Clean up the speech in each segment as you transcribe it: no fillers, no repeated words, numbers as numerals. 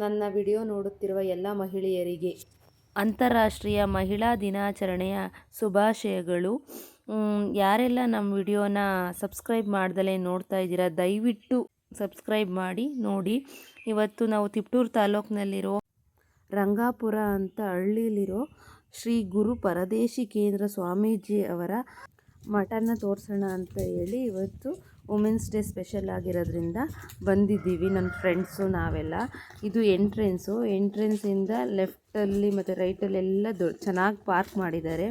ನನ್ನ ವಿಡಿಯೋ ನೋಡುತ್ತಿರುವ ಎಲ್ಲ ಮಹಿಳೆಯರಿಗೆ ಅಂತಾರಾಷ್ಟ್ರೀಯ ಮಹಿಳಾ ದಿನಾಚರಣೆಯ ಶುಭಾಶಯಗಳು. ಯಾರೆಲ್ಲ ನಮ್ಮ ವಿಡಿಯೋನ ಸಬ್ಸ್ಕ್ರೈಬ್ ಮಾಡ್ದಲೇ ನೋಡ್ತಾ ಇದ್ದೀರಾ, ದಯವಿಟ್ಟು ಸಬ್ಸ್ಕ್ರೈಬ್ ಮಾಡಿ ನೋಡಿ. ಇವತ್ತು ನಾವು ತಿಪ್ಟೂರು ತಾಲೂಕಿನಲ್ಲಿರೋ ರಂಗಾಪುರ ಅಂತ ಹಳ್ಳಿಲಿರೋ ಶ್ರೀ ಗುರು ಪರದೇಶಿ ಕೇಂದ್ರ ಸ್ವಾಮೀಜಿ ಅವರ ಮಠನ ತೋರಿಸೋಣ ಅಂತ ಹೇಳಿ ಇವತ್ತು ವುಮೆನ್ಸ್ ಡೇ ಸ್ಪೆಷಲ್ ಆಗಿರೋದ್ರಿಂದ ಬಂದಿದ್ದೀವಿ, ನನ್ನ ಫ್ರೆಂಡ್ಸು ನಾವೆಲ್ಲ. ಇದು ಎಂಟ್ರೆನ್ಸಿಂದ ಲೆಫ್ಟಲ್ಲಿ ಮತ್ತು ರೈಟಲ್ಲಿ ಎಲ್ಲ ಚೆನ್ನಾಗಿ ಪಾರ್ಕ್ ಮಾಡಿದ್ದಾರೆ.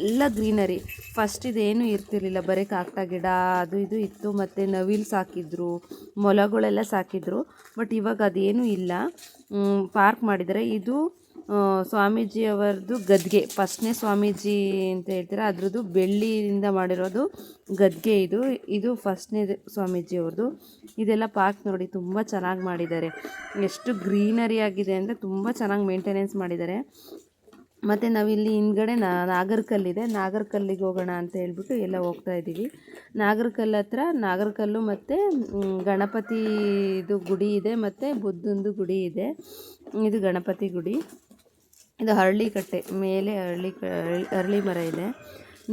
ಎಲ್ಲ ಗ್ರೀನರಿ. ಫಸ್ಟ್ ಇದೇನು ಇರ್ತಿರ್ಲಿಲ್ಲ, ಬರೀ ಕಾಕಡ ಗಿಡ ಅದು ಇದು ಇತ್ತು, ಮತ್ತು ನವಿಲು ಸಾಕಿದ್ರು, ಮೊಲಗಳೆಲ್ಲ ಸಾಕಿದ್ರು. ಬಟ್ ಇವಾಗ ಅದೇನೂ ಇಲ್ಲ, ಪಾರ್ಕ್ ಮಾಡಿದ್ದಾರೆ. ಇದು ಸ್ವಾಮೀಜಿಯವರದ್ದು ಗದ್ಗೆ, ಫಸ್ಟ್ನೇ ಸ್ವಾಮೀಜಿ ಅಂತ ಹೇಳ್ತಾರೆ, ಅದ್ರದ್ದು ಬೆಳ್ಳಿಯಿಂದ ಮಾಡಿರೋದು ಗದ್ಗೆ ಇದು ಫಸ್ಟ್ನೇ ಸ್ವಾಮೀಜಿಯವ್ರದ್ದು. ಇದೆಲ್ಲ ಪಾರ್ಕ್ ನೋಡಿ ತುಂಬ ಚೆನ್ನಾಗಿ ಮಾಡಿದ್ದಾರೆ. ಎಷ್ಟು ಗ್ರೀನರಿ ಆಗಿದೆ ಅಂದರೆ ತುಂಬ ಚೆನ್ನಾಗಿ ಮೇಂಟೆನೆನ್ಸ್ ಮಾಡಿದ್ದಾರೆ. ಮತ್ತು ನಾವಿಲ್ಲಿ ಹಿಂದ್ಗಡೆ ನಾಗರಕಲ್ಲಿದೆ, ನಾಗರಕಲ್ಲಿಗೆ ಹೋಗೋಣ ಅಂತ ಹೇಳ್ಬಿಟ್ಟು ಎಲ್ಲ ಹೋಗ್ತಾ ಇದ್ದೀವಿ. ನಾಗರಕಲ್ಲು ಹತ್ರ ನಾಗರಕಲ್ಲು ಮತ್ತು ಗಣಪತಿದು ಗುಡಿ ಇದೆ, ಮತ್ತು ಬುದ್ಧಂದು ಗುಡಿ ಇದೆ. ಇದು ಗಣಪತಿ ಗುಡಿ. ಇದು ಹರಳಿ ಕಟ್ಟೆ ಮೇಲೆ ಅರಳಿ ಮರ ಇದೆ.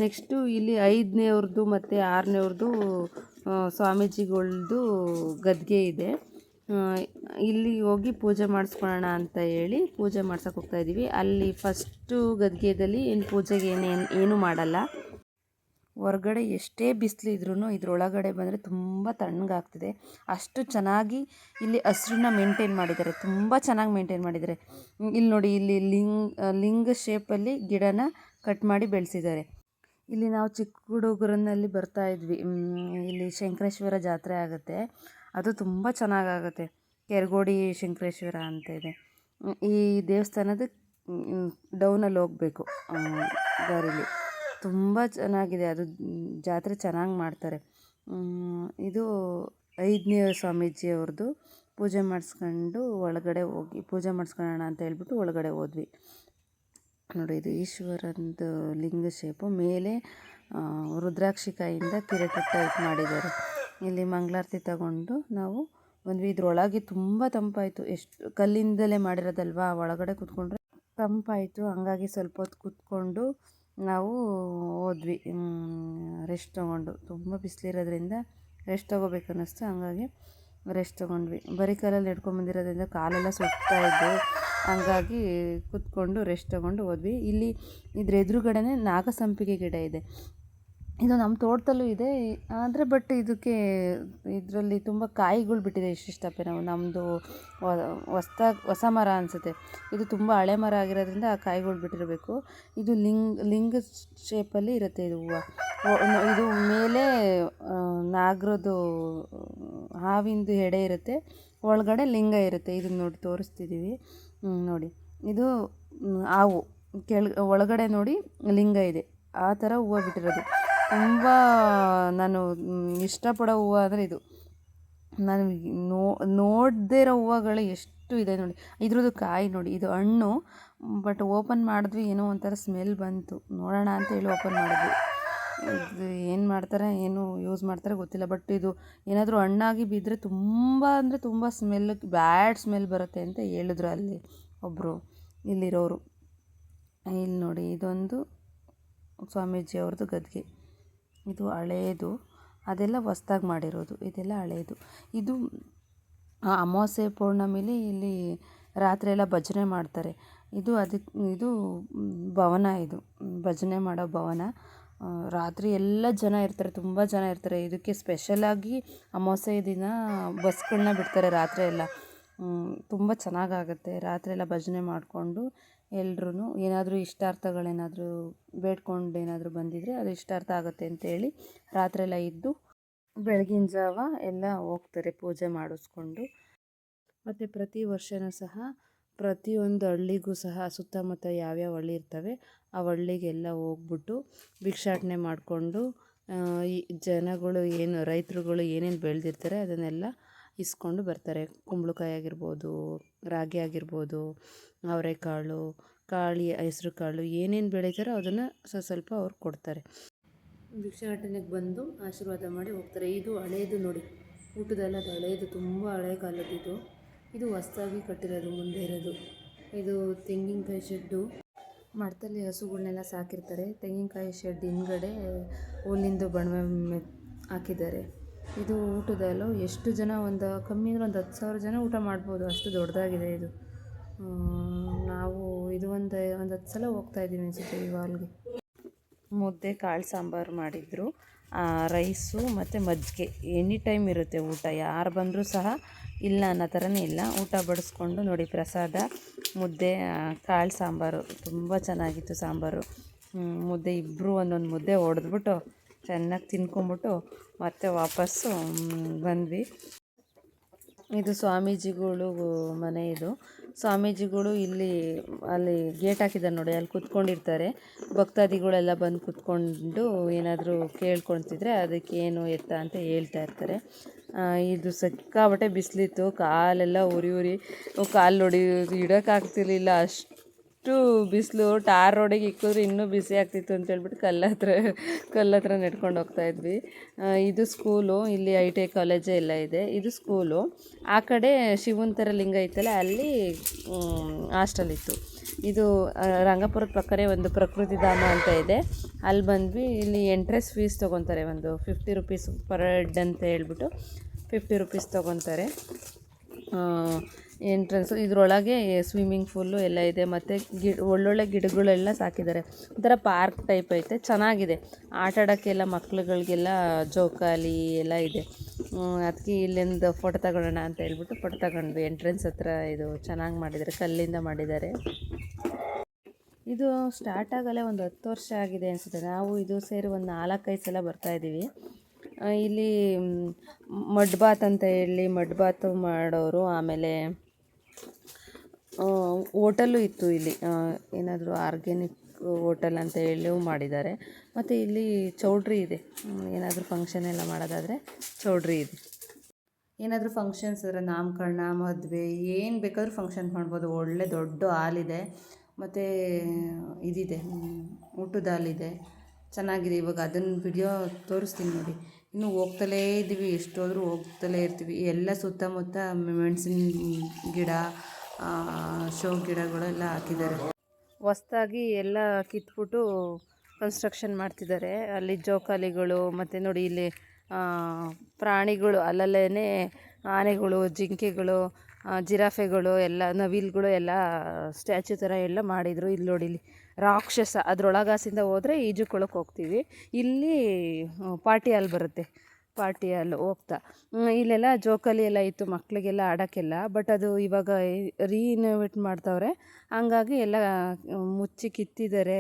ನೆಕ್ಸ್ಟು ಇಲ್ಲಿ 5ನೇವ್ರದ್ದು ಮತ್ತು 6ನೇವ್ರದ್ದು ಸ್ವಾಮೀಜಿಗಳ್ದು ಗದ್ಗೆ ಇದೆ. ಇಲ್ಲಿ ಹೋಗಿ ಪೂಜೆ ಮಾಡಿಸ್ಕೊಳ್ಳೋಣ ಅಂತ ಹೇಳಿ ಪೂಜೆ ಮಾಡ್ಸೋಕೆ ಹೋಗ್ತಾಯಿದ್ದೀವಿ. ಅಲ್ಲಿ ಫಸ್ಟು ಗದ್ಗೆದಲ್ಲಿ ಪೂಜೆಗೆ ಏನೂ ಮಾಡಲ್ಲ. ಹೊರಗಡೆ ಎಷ್ಟೇ ಬಿಸಿಲಿದ್ರೂ ಇದ್ರೊಳಗಡೆ ಬಂದರೆ ತುಂಬ ತಣ್ಣಗಾಗ್ತಿದೆ. ಅಷ್ಟು ಚೆನ್ನಾಗಿ ಇಲ್ಲಿ ಹಸ್ರನ್ನ ಮೇಂಟೈನ್ ಮಾಡಿದ್ದಾರೆ, ತುಂಬ ಚೆನ್ನಾಗಿ ಮೇಂಟೈನ್ ಮಾಡಿದ್ದಾರೆ. ಇಲ್ಲಿ ನೋಡಿ, ಇಲ್ಲಿ ಲಿಂಗ ಶೇಪಲ್ಲಿ ಗಿಡನ ಕಟ್ ಮಾಡಿ ಬೆಳೆಸಿದ್ದಾರೆ. ಇಲ್ಲಿ ನಾವು ಚಿಕ್ಕ ಹುಡುಗರನ್ನಲ್ಲಿ ಬರ್ತಾ ಇದ್ವಿ. ಇಲ್ಲಿ ಶಂಕರೇಶ್ವರ ಜಾತ್ರೆ ಆಗುತ್ತೆ, ಅದು ತುಂಬ ಚೆನ್ನಾಗಾಗುತ್ತೆ. ಕೆರಗೋಡಿ ಶಂಕರೇಶ್ವರ ಅಂತ ಇದೆ. ಈ ದೇವಸ್ಥಾನದ ಡೌನಲ್ಲಿ ಹೋಗಬೇಕು ದಾರಿಲಿ. ತುಂಬ ಚೆನ್ನಾಗಿದೆ, ಅದು ಜಾತ್ರೆ ಚೆನ್ನಾಗಿ ಮಾಡ್ತಾರೆ. ಇದು 5ನೇ ಸ್ವಾಮೀಜಿಯವ್ರದ್ದು. ಪೂಜೆ ಮಾಡಿಸ್ಕೊಂಡು ಒಳಗಡೆ ಹೋಗಿ ಪೂಜೆ ಮಾಡಿಸ್ಕೊಳ್ಳೋಣ ಅಂತ ಹೇಳ್ಬಿಟ್ಟು ಒಳಗಡೆ ಹೋದ್ವಿ. ನೋಡಿ, ಇದು ಈಶ್ವರಂದು ಲಿಂಗ ಶೇಪು. ಮೇಲೆ ರುದ್ರಾಕ್ಷಿಕಾಯಿಂದ ಕಿರೀಟ ಟೈಪ್ ಮಾಡಿದ್ದಾರೆ. ಇಲ್ಲಿ ಮಂಗಳಾರತಿ ತಗೊಂಡು ನಾವು ಬಂದ್ವಿ. ಇದ್ರೊಳಗೆ ತುಂಬ ತಂಪಾಯಿತು, ಎಷ್ಟು ಕಲ್ಲಿಂದಲೇ ಮಾಡಿರೋದಲ್ವಾ, ಒಳಗಡೆ ಕೂತ್ಕೊಂಡ್ರೆ ತಂಪಾಯಿತು. ಹಂಗಾಗಿ ಸ್ವಲ್ಪ ಹೊತ್ತು ಕೂತ್ಕೊಂಡು ನಾವು ಹೋದ್ವಿ ರೆಸ್ಟ್ ತೊಗೊಂಡು. ತುಂಬ ಬಿಸಿಲಿರೋದ್ರಿಂದ ರೆಸ್ಟ್ ತೊಗೋಬೇಕು ಅನ್ನಿಸ್ತು, ಹಂಗಾಗಿ ರೆಸ್ಟ್ ತೊಗೊಂಡ್ವಿ. ಬರೀ ಕಾಲಲ್ಲಿ ಹಿಡ್ಕೊಂಬಂದಿರೋದ್ರಿಂದ ಕಾಲೆಲ್ಲ ಸುಡ್ತಾಯಿದ್ದು, ಹಂಗಾಗಿ ಕೂತ್ಕೊಂಡು ರೆಸ್ಟ್ ತೊಗೊಂಡು ಹೋದ್ವಿ. ಇಲ್ಲಿ ಇದ್ರ ಎದುರುಗಡೆನೇ ನಾಗಸಂಪಿಗೆ ಗಿಡ ಇದೆ. ಇದು ನಮ್ಮ ತೋಟದಲ್ಲೂ ಇದೆ, ಆದರೆ ಬಟ್ ಇದರಲ್ಲಿ ತುಂಬ ಕಾಯಿಗಳು ಬಿಟ್ಟಿದೆ ಇಷ್ಟಿಷ್ಟಪ್ಪೆ. ನಮ್ಮದು ಹೊಸ ಮರ ಅನಿಸುತ್ತೆ. ಇದು ತುಂಬ ಹಳೆ ಮರ ಆಗಿರೋದ್ರಿಂದ ಆ ಕಾಯಿಗಳು ಬಿಟ್ಟಿರಬೇಕು. ಇದು ಲಿಂಗ ಶೇಪಲ್ಲಿ ಇರುತ್ತೆ ಇದು ಹೂವು. ಇದು ಮೇಲೆ ನಾಗರದ್ದು ಹಾವಿಂದು ಎಡೆ ಇರುತ್ತೆ, ಒಳಗಡೆ ಲಿಂಗ ಇರುತ್ತೆ. ಇದನ್ನ ನೋಡಿ ತೋರಿಸ್ತಿದ್ದೀವಿ ನೋಡಿ. ಇದು ಹಾವು, ಒಳಗಡೆ ನೋಡಿ ಲಿಂಗ ಇದೆ. ಆ ಥರ ಹೂವು ಬಿಟ್ಟಿರೋದು. ತುಂಬ ನಾನು ಇಷ್ಟಪಡೋ ಹೂವು ಅಂದರೆ ಇದು. ನಾನು ನೋಡದೇ ಇರೋ ಹೂವುಗಳು ಎಷ್ಟು ಇದೆ ನೋಡಿ. ಇದ್ರದ್ದು ಕಾಯಿ ನೋಡಿ, ಇದು ಹಣ್ಣು. ಬಟ್ ಓಪನ್ ಮಾಡಿದ್ವಿ, ಏನೋ ಒಂಥರ ಸ್ಮೆಲ್ ಬಂತು. ನೋಡೋಣ ಅಂತ ಹೇಳಿ ಓಪನ್ ಮಾಡಿದ್ವಿ. ಇದು ಏನು ಮಾಡ್ತಾರೆ, ಏನು ಯೂಸ್ ಮಾಡ್ತಾರೆ ಗೊತ್ತಿಲ್ಲ. ಬಟ್ ಇದು ಏನಾದರೂ ಹಣ್ಣಾಗಿ ಬಿದ್ದರೆ ತುಂಬ ಅಂದರೆ ತುಂಬ ಬ್ಯಾಡ್ ಸ್ಮೆಲ್ ಬರುತ್ತೆ ಅಂತ ಹೇಳಿದ್ರು ಅಲ್ಲಿ ಒಬ್ಬರು ಇಲ್ಲಿರೋರು. ಇಲ್ಲಿ ನೋಡಿ, ಇದೊಂದು ಸ್ವಾಮೀಜಿಯವ್ರದ್ದು ಗದ್ಗೆ. ಇದು ಹಳೇದು, ಅದೆಲ್ಲ ಹೊಸ್ದಾಗಿ ಮಾಡಿರೋದು. ಇದೆಲ್ಲ ಹಳೇದು. ಇದು ಅಮಾವಾಸ್ಯೆ ಪೌರ್ಣಮಿಲಿ ಇಲ್ಲಿ ರಾತ್ರಿ ಎಲ್ಲ ಭಜನೆ ಮಾಡ್ತಾರೆ. ಇದು ಭವನ, ಇದು ಭಜನೆ ಮಾಡೋ ಭವನ. ರಾತ್ರಿ ಎಲ್ಲ ಜನ ಇರ್ತಾರೆ, ತುಂಬ ಜನ ಇರ್ತಾರೆ. ಇದಕ್ಕೆ ಸ್ಪೆಷಲಾಗಿ ಅಮಾವಾಸ್ಯೆ ದಿನ ಬಸ್ಗಳನ್ನ ಬಿಡ್ತಾರೆ ರಾತ್ರಿ ಎಲ್ಲ. ತುಂಬ ಚೆನ್ನಾಗಾಗುತ್ತೆ. ರಾತ್ರಿ ಎಲ್ಲ ಭಜನೆ ಮಾಡಿಕೊಂಡು ಎಲ್ರೂ ಏನಾದರೂ ಇಷ್ಟಾರ್ಥಗಳೇನಾದರೂ ಬೇಡ್ಕೊಂಡು ಏನಾದರೂ ಬಂದಿದ್ದರೆ ಅದು ಇಷ್ಟಾರ್ಥ ಆಗುತ್ತೆ ಅಂತೇಳಿ ರಾತ್ರಿ ಎಲ್ಲ ಇದ್ದು ಬೆಳಗಿನ ಜಾವ ಎಲ್ಲ ಹೋಗ್ತಾರೆ ಪೂಜೆ ಮಾಡಿಸ್ಕೊಂಡು. ಮತ್ತು ಪ್ರತಿ ವರ್ಷವೂ ಸಹ ಪ್ರತಿಯೊಂದು ಹಳ್ಳಿಗೂ ಸಹ ಸುತ್ತಮುತ್ತ ಯಾವ್ಯಾವ ಹಳ್ಳಿ ಇರ್ತವೆ ಆ ಹಳ್ಳಿಗೆಲ್ಲ ಹೋಗ್ಬಿಟ್ಟು ಭಿಕ್ಷಾಟನೆ ಮಾಡಿಕೊಂಡು ಈ ಜನಗಳು ರೈತರುಗಳು ಏನೇನು ಬೆಳೆದಿರ್ತಾರೆ ಅದನ್ನೆಲ್ಲ ಇಸ್ಕೊಂಡು ಬರ್ತಾರೆ. ಕುಂಬಳಕಾಯಿ ಆಗಿರ್ಬೋದು, ರಾಗಿ ಆಗಿರ್ಬೋದು, ಅವರೆಕಾಳು, ಹೆಸ್ರು ಕಾಳು ಏನೇನು ಬೆಳೀತಾರೋ ಅದನ್ನು ಸ್ವಲ್ಪ ಅವ್ರು ಕೊಡ್ತಾರೆ. ಭಿಕ್ಷಾಟನೆಗೆ ಬಂದು ಆಶೀರ್ವಾದ ಮಾಡಿ ಹೋಗ್ತಾರೆ. ಇದು ಹಳೇದು ನೋಡಿ, ಊಟದೆಲ್ಲ ಹಳೇದು, ತುಂಬ ಹಳೆ ಕಾಲದ್ದು. ಇದು ಹೊಸದಾಗಿ ಕಟ್ಟಿರೋದು ಮುಂದೆ ಇರೋದು. ಇದು ತೆಂಗಿನಕಾಯಿ ಶೆಡ್ಡು. ಮಠದಲ್ಲಿ ಹಸುಗಳನ್ನೆಲ್ಲ ಸಾಕಿರ್ತಾರೆ. ತೆಂಗಿನಕಾಯಿ ಶೆಡ್ ಹಿಂದ್ಗಡೆ ಹುಲ್ಲಿಂದು ಬಣವೆ ಹಾಕಿದ್ದಾರೆ. ಇದು ಊಟದ ಹಾಲು. ಎಷ್ಟು ಜನ, ಒಂದು ಕಮ್ಮಿ ಅಂದರೆ ಒಂದು 10,000 ಜನ ಊಟ ಮಾಡ್ಬೋದು, ಅಷ್ಟು ದೊಡ್ಡದಾಗಿದೆ ಇದು. ನಾವು ಇದು ಒಂದು 10 ಸಲ ಹೋಗ್ತಾ ಇದ್ದೀವಿ ಅನಿಸುತ್ತೆ ಈ ಹಾಲ್ಗೆ. ಮುದ್ದೆ ಕಾಳು ಸಾಂಬಾರು ಮಾಡಿದರು, ರೈಸು ಮತ್ತು ಮಜ್ಜಿಗೆ. ಎನಿ ಟೈಮ್ ಇರುತ್ತೆ ಊಟ, ಯಾರು ಬಂದರೂ ಸಹ ಇಲ್ಲ ಅನ್ನೋ ಥರನೇ ಇಲ್ಲ. ಊಟ ಬಡಿಸ್ಕೊಂಡು ನೋಡಿ, ಪ್ರಸಾದ ಮುದ್ದೆ ಕಾಳು ಸಾಂಬಾರು ತುಂಬ ಚೆನ್ನಾಗಿತ್ತು ಸಾಂಬಾರು. ಮುದ್ದೆ ಇಬ್ಬರು ಒಂದೊಂದು ಮುದ್ದೆ ಹೊಡೆದ್ಬಿಟ್ಟು ಚೆನ್ನಾಗಿ ತಿನ್ಕೊಂಬಿಟ್ಟು ಮತ್ತೆ ವಾಪಸ್ಸು ಬಂದ್ವಿ. ಇದು ಸ್ವಾಮೀಜಿಗಳು ಮನೆ. ಇದು ಸ್ವಾಮೀಜಿಗಳು ಅಲ್ಲಿ ಗೇಟ್ ಹಾಕಿದ್ದಾರೆ ನೋಡಿ, ಅಲ್ಲಿ ಕುತ್ಕೊಂಡಿರ್ತಾರೆ. ಭಕ್ತಾದಿಗಳೆಲ್ಲ ಬಂದು ಕುತ್ಕೊಂಡು ಏನಾದರೂ ಕೇಳ್ಕೊತಿದ್ರೆ ಅದಕ್ಕೆ ಏನು ಎತ್ತ ಅಂತ ಹೇಳ್ತಾ ಇರ್ತಾರೆ. ಇದು ಸಿಕ್ಕಾಬಟ್ಟೆ ಬಿಸಿಲಿತ್ತು, ಕಾಲೆಲ್ಲ ಉರಿ ಕಾಲು ನೋಡಿ ಇಡೋಕ್ಕಾಗ್ತಿರ್ಲಿಲ್ಲ, ಅಷ್ಟು ಬಿಸಿಲು. ಟಾರ್ ರೋಡಿಗೆ ಇಕ್ಕಿದ್ರೆ ಇನ್ನೂ ಬಿಸಿ ಆಗ್ತಿತ್ತು ಅಂತೇಳ್ಬಿಟ್ಟು ಕಲ್ಲ ಹತ್ರ ನೆಡ್ಕೊಂಡು ಹೋಗ್ತಾಯಿದ್ವಿ. ಇದು ಸ್ಕೂಲು, ಇಲ್ಲಿ ITI ಕಾಲೇಜೇ ಎಲ್ಲ ಇದೆ. ಇದು ಸ್ಕೂಲು. ಆ ಕಡೆ ಶಿವಂತರ ಲಿಂಗ ಇತ್ತಲ್ಲ, ಅಲ್ಲಿ ಹಾಸ್ಟೆಲ್ ಇತ್ತು. ಇದು ರಂಗಪುರದ ಪಕ್ಕನೇ ಒಂದು ಪ್ರಕೃತಿ ಧಾಮ ಅಂತ ಇದೆ, ಅಲ್ಲಿ ಬಂದ್ವಿ. ಇಲ್ಲಿ ಎಂಟ್ರೆನ್ಸ್ ಫೀಸ್ ತೊಗೊತಾರೆ, ಒಂದು 50 ರೂಪೀಸ್ ಪರ್ ಹೆಡ್ ಅಂತ ಹೇಳ್ಬಿಟ್ಟು 50 ರೂಪೀಸ್ ತೊಗೊತಾರೆ ಎಂಟ್ರೆನ್ಸು. ಇದರೊಳಗೆ ಸ್ವಿಮ್ಮಿಂಗ್ ಪೂಲು ಎಲ್ಲ ಇದೆ, ಮತ್ತು ಒಳ್ಳೊಳ್ಳೆ ಗಿಡಗಳೆಲ್ಲ ಸಾಕಿದ್ದಾರೆ. ಒಂಥರ ಪಾರ್ಕ್ ಟೈಪ್ ಐತೆ, ಚೆನ್ನಾಗಿದೆ. ಆಟ ಆಡೋಕ್ಕೆಲ್ಲ ಮಕ್ಳುಗಳಿಗೆಲ್ಲ ಜೋಕಾಲಿ ಎಲ್ಲ ಇದೆ. ಅದಕ್ಕೆ ಇಲ್ಲಿಂದ ಫೋಟೋ ತಗೊಳ್ಳೋಣ ಅಂತ ಹೇಳ್ಬಿಟ್ಟು ಫೋಟೋ ತಗೊಂಡ್ವಿ. ಎಂಟ್ರೆನ್ಸ್ ಹತ್ರ ಇದು ಚೆನ್ನಾಗಿ ಮಾಡಿದ್ದಾರೆ, ಕಲ್ಲಿಂದ ಮಾಡಿದ್ದಾರೆ. ಇದು ಸ್ಟಾರ್ಟ್ ಆಗಲೇ ಒಂದು 10 ವರ್ಷ ಆಗಿದೆ ಅನಿಸುತ್ತೆ. ನಾವು ಇದು ಸೇರಿ ಒಂದು 4-5 ಸಲ ಬರ್ತಾಯಿದ್ದೀವಿ. ಇಲ್ಲಿ ಮಡ್ ಬಾತ್ ಅಂತ ಹೇಳಿ ಮಡ್ ಬಾತ್ ಮಾಡೋರು. ಆಮೇಲೆ ಹೋಟೆಲ್ಲು ಇತ್ತು ಇಲ್ಲಿ, ಏನಾದರೂ ಆರ್ಗ್ಯಾನಿಕ್ ಹೋಟೆಲ್ ಅಂತ ಹೇಳಿ ಮಾಡಿದ್ದಾರೆ. ಮತ್ತು ಇಲ್ಲಿ ಚೌಲ್ಟ್ರಿ ಇದೆ, ಏನಾದರೂ ಫಂಕ್ಷನ್ ಎಲ್ಲ ಮಾಡೋದಾದರೆ ಚೌಲ್ಟ್ರಿ ಇದೆ. ಏನಾದರೂ ಫಂಕ್ಷನ್ಸ್ ಇದ್ರೆ ನಾಮಕರಣ, ಮದುವೆ, ಏನು ಬೇಕಾದರೂ ಫಂಕ್ಷನ್ ಮಾಡ್ಬೋದು. ಒಳ್ಳೆ ದೊಡ್ಡ ಹಾಲಿದೆ, ಮತ್ತು ಇದಿದೆ, ಊಟದ ಹಾಲಿದೆ, ಚೆನ್ನಾಗಿದೆ. ಇವಾಗ ಅದನ್ನು ವಿಡಿಯೋ ತೋರಿಸ್ತೀನಿ ನೋಡಿ. ಇನ್ನೂ ಹೋಗ್ತಲೇ ಇದ್ದೀವಿ, ಎಷ್ಟೋದ್ರೂ ಹೋಗ್ತಲೇ ಇರ್ತೀವಿ. ಎಲ್ಲ ಸುತ್ತಮುತ್ತ ಮೆಣಸಿನ ಗಿಡ, ಶೋ ಗಿಡಗಳೆಲ್ಲ ಹಾಕಿದ್ದಾರೆ. ಹೊಸ್ದಾಗಿ ಎಲ್ಲ ಕಿತ್ಬಿಟ್ಟು ಕನ್ಸ್ಟ್ರಕ್ಷನ್ ಮಾಡ್ತಿದ್ದಾರೆ. ಅಲ್ಲಿ ಜೋಕಾಲಿಗಳು, ಮತ್ತು ನೋಡಿ ಇಲ್ಲಿ ಪ್ರಾಣಿಗಳು, ಅಲ್ಲಲ್ಲೇ ಆನೆಗಳು, ಜಿಂಕೆಗಳು, ಜಿರಾಫೆಗಳು, ಎಲ್ಲ ನವಿಲುಗಳು ಎಲ್ಲ ಸ್ಟ್ಯಾಚ್ಯೂ ಥರ ಎಲ್ಲ ಮಾಡಿದರು. ಇಲ್ಲಿ ನೋಡಿ, ಇಲ್ಲಿ ರಾಕ್ಷಸ, ಅದರೊಳಗಾಸಿಂದ ಹೋದರೆ ಈಜುಕೊಳಕ್ಕೆ ಹೋಗ್ತೀವಿ. ಇಲ್ಲಿ ಪಾರ್ಟಿ ಹಾಲ್ ಬರುತ್ತೆ, ಪಾರ್ಟಿ ಹಾಲು ಹೋಗ್ತಾ. ಇಲ್ಲೆಲ್ಲ ಜೋಕಾಲಿ ಎಲ್ಲ ಇತ್ತು ಮಕ್ಕಳಿಗೆಲ್ಲ ಆಡೋಕ್ಕೆಲ್ಲ, ಬಟ್ ಅದು ಇವಾಗ ರೀಇನೋವೇಟ್ ಮಾಡ್ತವ್ರೆ, ಹಂಗಾಗಿ ಎಲ್ಲ ಮುಚ್ಚಿ ಕಿತ್ತಿದ್ದಾರೆ.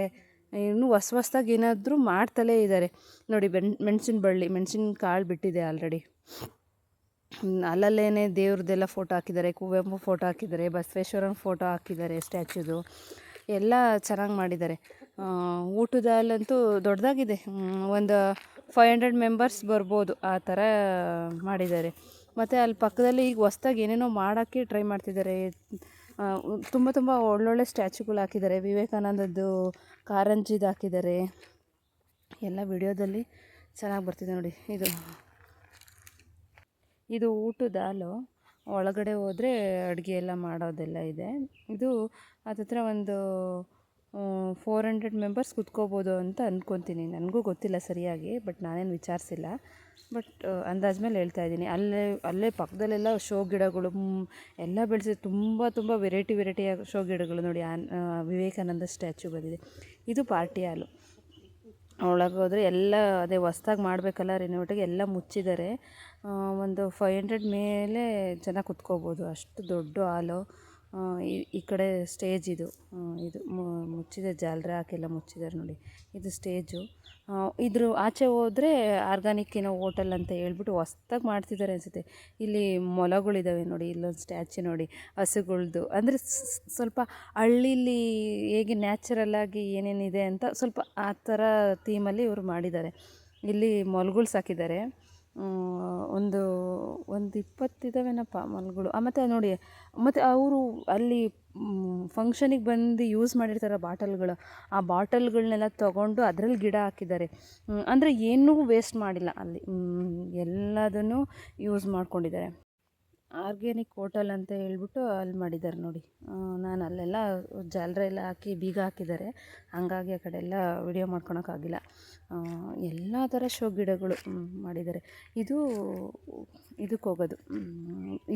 ಇನ್ನೂ ಹೊಸ್ದಾಗಿ ಏನಾದರೂ ಮಾಡ್ತಲೇ ಇದ್ದಾರೆ ನೋಡಿ. ಮೆಣಸಿನ ಕಾಳು ಬಿಟ್ಟಿದೆ ಆಲ್ರೆಡಿ. ಅಲ್ಲಲ್ಲೇ ದೇವ್ರದ್ದೆಲ್ಲ ಫೋಟೋ ಹಾಕಿದ್ದಾರೆ, ಕುವೆಂಪು ಫೋಟೋ ಹಾಕಿದ್ದಾರೆ, ಬಸವೇಶ್ವರನ ಫೋಟೋ ಹಾಕಿದ್ದಾರೆ ಸ್ಟ್ಯಾಚ್ಯೂದು. ಎಲ್ಲ ಚೆನ್ನಾಗಿ ಮಾಡಿದ್ದಾರೆ. ಊಟದ ಹಾಲಂತೂ ದೊಡ್ಡದಾಗಿದೆ, ಒಂದು 500 ಮೆಂಬರ್ಸ್ ಬರ್ಬೋದು, ಆ ಥರ ಮಾಡಿದ್ದಾರೆ. ಮತ್ತು ಅಲ್ಲಿ ಪಕ್ಕದಲ್ಲಿ ಈಗ ಹೊಸ್ದಾಗಿ ಏನೇನೋ ಮಾಡೋಕ್ಕೆ ಟ್ರೈ ಮಾಡ್ತಿದ್ದಾರೆ. ತುಂಬ ಒಳ್ಳೊಳ್ಳೆ ಸ್ಟ್ಯಾಚ್ಯೂಗಳು ಹಾಕಿದ್ದಾರೆ. ವಿವೇಕಾನಂದದ್ದು ಕಾರಂಜಿದು ಹಾಕಿದ್ದಾರೆ. ಎಲ್ಲ ವಿಡಿಯೋದಲ್ಲಿ ಚೆನ್ನಾಗಿ ಬರ್ತಿದೆ ನೋಡಿ. ಇದು ಊಟದ ಹಾಲು. ಒಳಗಡೆ ಹೋದರೆ ಅಡುಗೆ ಎಲ್ಲ ಮಾಡೋದೆಲ್ಲ ಇದೆ. ಇದು ಹತ್ತತ್ರ ಒಂದು 400 ಮೆಂಬರ್ಸ್ ಕುತ್ಕೋಬೋದು ಅಂತ ಅಂದ್ಕೊತೀನಿ. ನನಗೂ ಗೊತ್ತಿಲ್ಲ ಸರಿಯಾಗಿ, ಬಟ್ ನಾನೇನು ವಿಚಾರಿಸಿಲ್ಲ. ಬಟ್ ಅಂದಾಜು ಮೇಲೆ ಹೇಳ್ತಾಯಿದ್ದೀನಿ. ಅಲ್ಲೇ ಪಕ್ಕದಲ್ಲೆಲ್ಲ ಶೋ ಗಿಡಗಳು ಎಲ್ಲ ಬೆಳೆಸಿ ತುಂಬ ವೆರೈಟಿಯಾಗಿ ಶೋ ಗಿಡಗಳು ನೋಡಿ. ವಿವೇಕಾನಂದ ಸ್ಟ್ಯಾಚ್ಯೂ ಬಂದಿದೆ. ಇದು ಪಾರ್ಟಿ ಹಾಲು. ಒಳಗೆ ಹೋದರೆ ಎಲ್ಲ ಅದೇ ಹೊಸ್ದಾಗಿ ಮಾಡಬೇಕಲ್ಲ, ರಿನೋವೇಟಿಗೆ ಎಲ್ಲ ಮುಚ್ಚಿದ್ದಾರೆ. ಒಂದು 500 ಮೇಲೆ ಜನ ಕುತ್ಕೋಬೋದು, ಅಷ್ಟು ದೊಡ್ಡ ಹಾಲು. ಈ ಕಡೆ ಸ್ಟೇಜ್ ಇದು ಮುಚ್ಚಿದೆ, ಜಾಲರಿ ಹಾಕೆಲ್ಲ ಮುಚ್ಚಿದ್ದಾರೆ ನೋಡಿ. ಇದು ಸ್ಟೇಜು. ಇದ್ರ ಆಚೆ ಹೋದರೆ ಆರ್ಗಾನಿಕ್ ಏನೋ ಹೋಟೆಲ್ ಅಂತ ಹೇಳ್ಬಿಟ್ಟು ಹೊಸ್ದಾಗಿ ಮಾಡ್ತಿದ್ದಾರೆ ಅನಿಸುತ್ತೆ. ಇಲ್ಲಿ ಮೊಲಗಳಿದ್ದಾವೆ ನೋಡಿ, ಇಲ್ಲೊಂದು ಸ್ಟ್ಯಾಚ್ಯೂ ನೋಡಿ ಹಸುಗಳ್ದು. ಅಂದರೆ ಸ್ವಲ್ಪ ಹಳ್ಳೀಲಿ ಹೇಗೆ ನ್ಯಾಚುರಲ್ಲಾಗಿ ಏನೇನಿದೆ ಅಂತ ಸ್ವಲ್ಪ ಆ ಥರ ಥೀಮಲ್ಲಿ ಇವರು ಮಾಡಿದ್ದಾರೆ. ಇಲ್ಲಿ ಮೊಲಗಳು ಸಾಕಿದ್ದಾರೆ, ಒಂದು 20 ಇದ್ದಾವೇನಪ್ಪ ಮೊಲಗಳು. ಮತ್ತು ನೋಡಿ, ಮತ್ತು ಅವರು ಅಲ್ಲಿ ಫಂಕ್ಷನಿಗೆ ಬಂದು ಯೂಸ್ ಮಾಡಿರ್ತಾರೆ ಬಾಟಲ್ಗಳು, ಆ ಬಾಟಲ್ಗಳನ್ನೆಲ್ಲ ತೊಗೊಂಡು ಅದರಲ್ಲಿ ಗಿಡ ಹಾಕಿದ್ದಾರೆ. ಅಂದರೆ ಏನೂ ವೇಸ್ಟ್ ಮಾಡಿಲ್ಲ ಅಲ್ಲಿ, ಎಲ್ಲದನ್ನು ಯೂಸ್ ಮಾಡ್ಕೊಂಡಿದ್ದಾರೆ. ಆರ್ಗ್ಯಾನಿಕ್ ಹೋಟೆಲ್ ಅಂತ ಹೇಳ್ಬಿಟ್ಟು ಅಲ್ಲಿ ಮಾಡಿದ್ದಾರೆ ನೋಡಿ. ನಾನು ಅಲ್ಲೆಲ್ಲ ಜಾಲರಿ ಎಲ್ಲ ಹಾಕಿ ಬೀಗ ಹಾಕಿದ್ದಾರೆ, ಹಂಗಾಗಿ ಆ ಕಡೆ ಎಲ್ಲ ವಿಡಿಯೋ ಮಾಡ್ಕೊಳಕ್ಕಾಗಿಲ್ಲ. ಎಲ್ಲ ಥರ ಶೋ ಗಿಡಗಳು ಮಾಡಿದ್ದಾರೆ. ಇದಕ್ಕೆ ಹೋಗೋದು,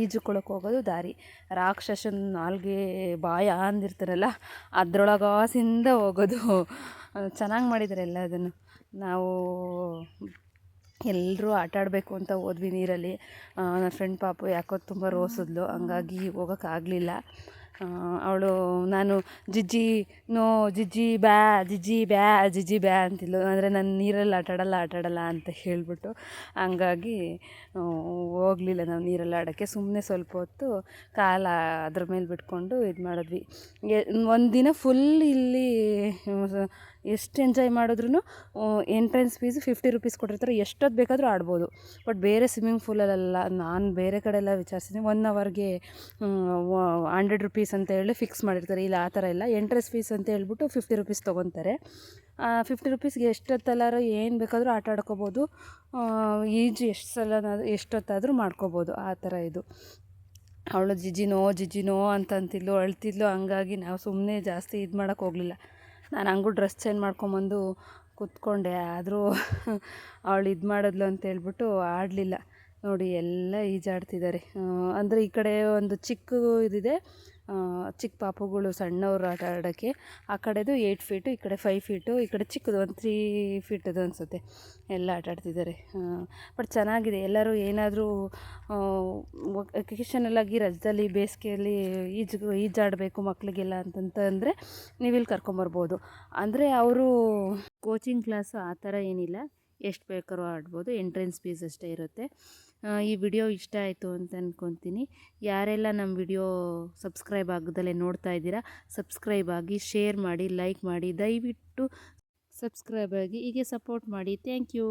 ಈಜುಕೊಳಕ್ಕೆ ಹೋಗೋದು ದಾರಿ. ರಾಕ್ಷಸನ ನಾಲ್ಗೆ ಬಾಯ ಅಂದಿರ್ತಾರಲ್ಲ, ಅದ್ರೊಳಗಾಸಿಂದ ಹೋಗೋದು. ಚೆನ್ನಾಗಿ ಮಾಡಿದ್ದಾರೆ ಎಲ್ಲ ಅದನ್ನು. ನಾವು ಎಲ್ಲರೂ ಆಟ ಆಡಬೇಕು ಅಂತ ಹೋದ್ವಿ ನೀರಲ್ಲಿ. ನನ್ನ ಫ್ರೆಂಡ್ ಪಾಪು ಯಾಕೋ ತುಂಬ ರೋಸಿದ್ಲು, ಹಂಗಾಗಿ ಹೋಗೋಕ್ಕಾಗಲಿಲ್ಲ. ನಾನು ಜಿಜ್ಜಿ ನೋ ಜಿಜ್ಜಿ ಬ್ಯಾ ಜಿಜ್ಜಿ ಬ್ಯಾ ಜಿಜ್ಜಿ ಬ್ಯಾ ಅಂತಿದ್ಲು. ಅಂದರೆ ನಾನು ನೀರಲ್ಲಿ ಆಟಾಡಲ್ಲ ಅಂತ ಹೇಳಿಬಿಟ್ಟು, ಹಂಗಾಗಿ ಹೋಗಲಿಲ್ಲ ನಾವು ನೀರಲ್ಲಿ ಆಡೋಕ್ಕೆ. ಸುಮ್ಮನೆ ಸ್ವಲ್ಪ ಹೊತ್ತು ಕಾಲ ಅದ್ರ ಮೇಲೆ ಬಿಟ್ಕೊಂಡು ಇದು ಮಾಡಿದ್ವಿ. ಒಂದಿನ ಫುಲ್ ಇಲ್ಲಿ ಎಷ್ಟು ಎಂಜಾಯ್ ಮಾಡಿದ್ರು ಎಂಟ್ರೆನ್ಸ್ ಫೀಸು 50 ರೂಪೀಸ್ ಕೊಟ್ಟಿರ್ತಾರೆ. ಎಷ್ಟೊತ್ತು ಬೇಕಾದರೂ ಆಡ್ಬೋದು. ಬಟ್ ಬೇರೆ ಸ್ವಿಮ್ಮಿಂಗ್ ಪೂಲಲ್ಲೆಲ್ಲ ನಾನು ಬೇರೆ ಕಡೆ ಎಲ್ಲ ವಿಚಾರಿಸಿದ್ದೀನಿ, 1 ಅವರ್ಗೆ 100 ರೂಪೀಸ್ ಅಂತ ಹೇಳಿ ಫಿಕ್ಸ್ ಮಾಡಿರ್ತಾರೆ. ಇಲ್ಲ ಆ ಥರ ಇಲ್ಲ, ಎಂಟ್ರೆನ್ಸ್ ಫೀಸ್ ಅಂತ ಹೇಳ್ಬಿಟ್ಟು 50 ರೂಪೀಸ್ ತೊಗೊತಾರೆ. 50 ರೂಪೀಸ್ಗೆ ಎಷ್ಟೊತ್ತಲ್ಲಾರು ಏನು ಬೇಕಾದರೂ ಆಟ ಆಡ್ಕೋಬೋದು. ಈಜು ಎಷ್ಟೊತ್ತಾದರೂ ಮಾಡ್ಕೋಬೋದು, ಆ ಥರ ಇದು. ಅವಳು ಜಿಜ್ಜಿನೋ ಅಂತಂತಿದ್ಲು, ಅಳ್ತಿದ್ಲು. ಹಂಗಾಗಿ ನಾವು ಸುಮ್ಮನೆ ಜಾಸ್ತಿ ಇದು ಮಾಡೋಕ್ಕೆ ಹೋಗಲಿಲ್ಲ. ನಾನು ಹಂಗೂ ಡ್ರೆಸ್ ಚೇಂಜ್ ಮಾಡ್ಕೊಂಬಂದು ಕೂತ್ಕೊಂಡೆ. ಆದರೂ ಅವಳು ಇದು ಮಾಡಿದ್ಲು ಅಂತೇಳ್ಬಿಟ್ಟು ಆಡಲಿಲ್ಲ. ನೋಡಿ ಎಲ್ಲ ಈಜಾಡ್ತಿದ್ದಾರೆ. ಅಂದರೆ ಈ ಕಡೆ ಒಂದು ಚಿಕ್ಕ ಇದಿದೆ, ಚಿಕ್ಕ ಪಾಪುಗಳು ಸಣ್ಣವರು ಆಟ ಆಡೋಕ್ಕೆ. ಆ ಕಡೆದು 8 ಫೀಟು, ಈ ಕಡೆ 5 ಫೀಟು, ಈ ಕಡೆ ಚಿಕ್ಕದು ಒಂದು 3 ಫೀಟದು ಅನಿಸುತ್ತೆ. ಎಲ್ಲ ಆಟ ಆಡ್ತಿದ್ದಾರೆ. ಬಟ್ ಚೆನ್ನಾಗಿದೆ. ಎಲ್ಲರೂ ಏನಾದರೂ ವೆಕೇಷನಲ್ಲಾಗಿ ರಜದಲ್ಲಿ ಬೇಸಿಗೆಯಲ್ಲಿ ಈಜಾಡಬೇಕು ಮಕ್ಕಳಿಗೆಲ್ಲ ಅಂತಂತಂದರೆ ನೀವು ಇಲ್ಲಿ ಕರ್ಕೊಂಬರ್ಬೋದು. ಅಂದರೆ ಅವರು ಕೋಚಿಂಗ್ ಕ್ಲಾಸು ಆ ಥರ ಏನಿಲ್ಲ, ಎಷ್ಟು ಬೇಕಾದ್ರೂ ಆಡ್ಬೋದು. ಎಂಟ್ರೆನ್ಸ್ ಫೀಸ್ ಅಷ್ಟೇ ಇರುತ್ತೆ. ಈ ವಿಡಿಯೋ ಇಷ್ಟ ಆಯಿತು ಅಂತ ಅಂದ್ಕೊತೀನಿ. ಯಾರೆಲ್ಲ ನಮ್ಮ ವಿಡಿಯೋ ಸಬ್ಸ್ಕ್ರೈಬ್ ಆಗದಲ್ಲೇ ನೋಡ್ತಾ ಇದ್ದೀರಾ, ಸಬ್ಸ್ಕ್ರೈಬ್ ಆಗಿ, ಶೇರ್ ಮಾಡಿ, ಲೈಕ್ ಮಾಡಿ, ದಯವಿಟ್ಟು ಸಬ್ಸ್ಕ್ರೈಬ್ ಆಗಿ ಹೀಗೆ ಸಪೋರ್ಟ್ ಮಾಡಿ. Thank you.